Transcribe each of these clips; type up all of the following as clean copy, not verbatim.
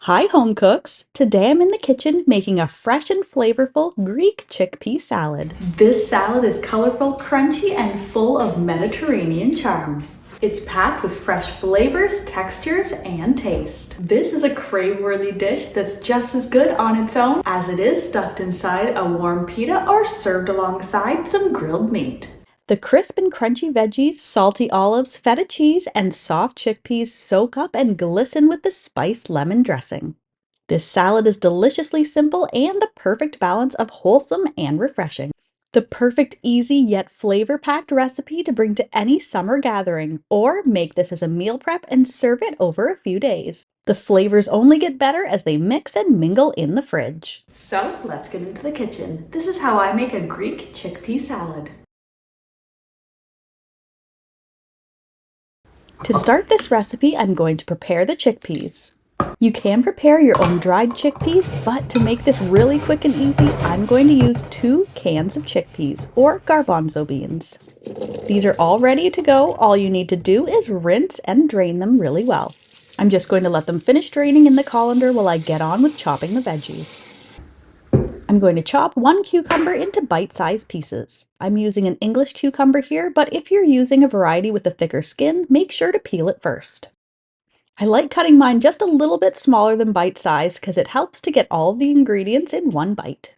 Hi, home cooks! Today I'm in the kitchen making a fresh and flavorful Greek chickpea salad. This salad is colorful, crunchy, and full of Mediterranean charm. It's packed with fresh flavors, textures, and taste. This is a crave-worthy dish that's just as good on its own as it is stuffed inside a warm pita or served alongside some grilled meat. The crisp and crunchy veggies, salty olives, feta cheese, and soft chickpeas soak up and glisten with the spiced lemon dressing. This salad is deliciously simple and the perfect balance of wholesome and refreshing. The perfect, easy yet flavor-packed recipe to bring to any summer gathering, or make this as a meal prep and serve it over a few days. The flavors only get better as they mix and mingle in the fridge. So let's get into the kitchen. This is how I make a Greek chickpea salad. To start this recipe, I'm going to prepare the chickpeas. You can prepare your own dried chickpeas, but to make this really quick and easy, I'm going to use 2 cans of chickpeas, or garbanzo beans. These are all ready to go. All you need to do is rinse and drain them really well. I'm just going to let them finish draining in the colander while I get on with chopping the veggies. I'm going to chop 1 cucumber into bite-sized pieces. I'm using an English cucumber here, but if you're using a variety with a thicker skin, make sure to peel it first. I like cutting mine just a little bit smaller than bite-size because it helps to get all of the ingredients in one bite.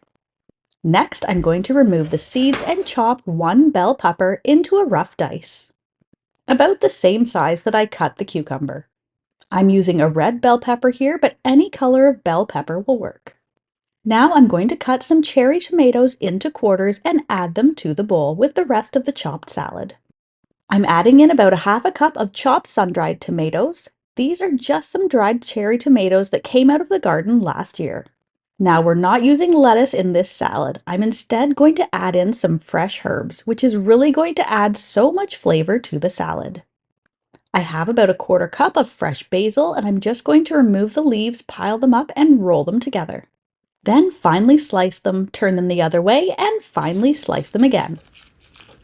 Next, I'm going to remove the seeds and chop 1 bell pepper into a rough dice, about the same size that I cut the cucumber. I'm using a red bell pepper here, but any color of bell pepper will work. Now I'm going to cut some cherry tomatoes into quarters and add them to the bowl with the rest of the chopped salad. I'm adding in about a half a cup of chopped sun-dried tomatoes. These are just some dried cherry tomatoes that came out of the garden last year. Now we're not using lettuce in this salad. I'm instead going to add in some fresh herbs, which is really going to add so much flavor to the salad. I have about a quarter cup of fresh basil, and I'm just going to remove the leaves, pile them up, and roll them together. Then finely slice them, turn them the other way, and finely slice them again.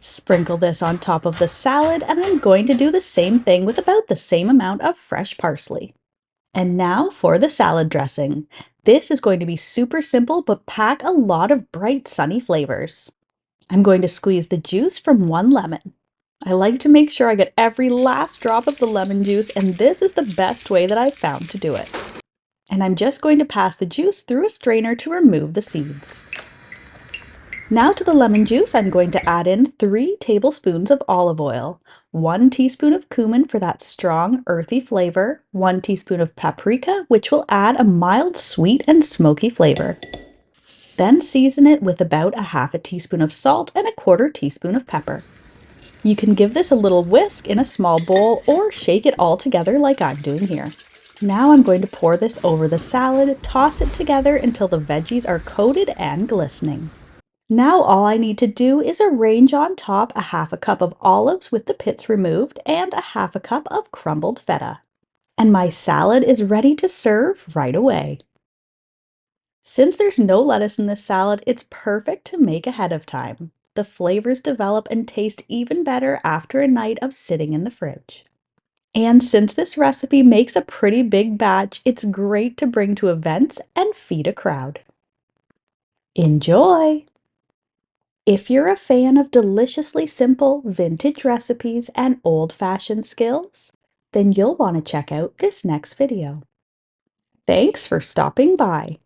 Sprinkle this on top of the salad, and I'm going to do the same thing with about the same amount of fresh parsley. And now for the salad dressing. This is going to be super simple, but pack a lot of bright, sunny flavors. I'm going to squeeze the juice from 1 lemon. I like to make sure I get every last drop of the lemon juice, and this is the best way that I've found to do it. And I'm just going to pass the juice through a strainer to remove the seeds. Now to the lemon juice, I'm going to add in 3 tablespoons of olive oil, 1 teaspoon of cumin for that strong, earthy flavor, 1 teaspoon of paprika, which will add a mild, sweet, and smoky flavor. Then season it with about a half a teaspoon of salt and a quarter teaspoon of pepper. You can give this a little whisk in a small bowl or shake it all together like I'm doing here. Now I'm going to pour this over the salad, toss it together until the veggies are coated and glistening. Now all I need to do is arrange on top a half a cup of olives with the pits removed and a half a cup of crumbled feta. And my salad is ready to serve right away. Since there's no lettuce in this salad, it's perfect to make ahead of time. The flavors develop and taste even better after a night of sitting in the fridge. And since this recipe makes a pretty big batch, it's great to bring to events and feed a crowd. Enjoy! If you're a fan of deliciously simple vintage recipes and old-fashioned skills, then you'll want to check out this next video. Thanks for stopping by.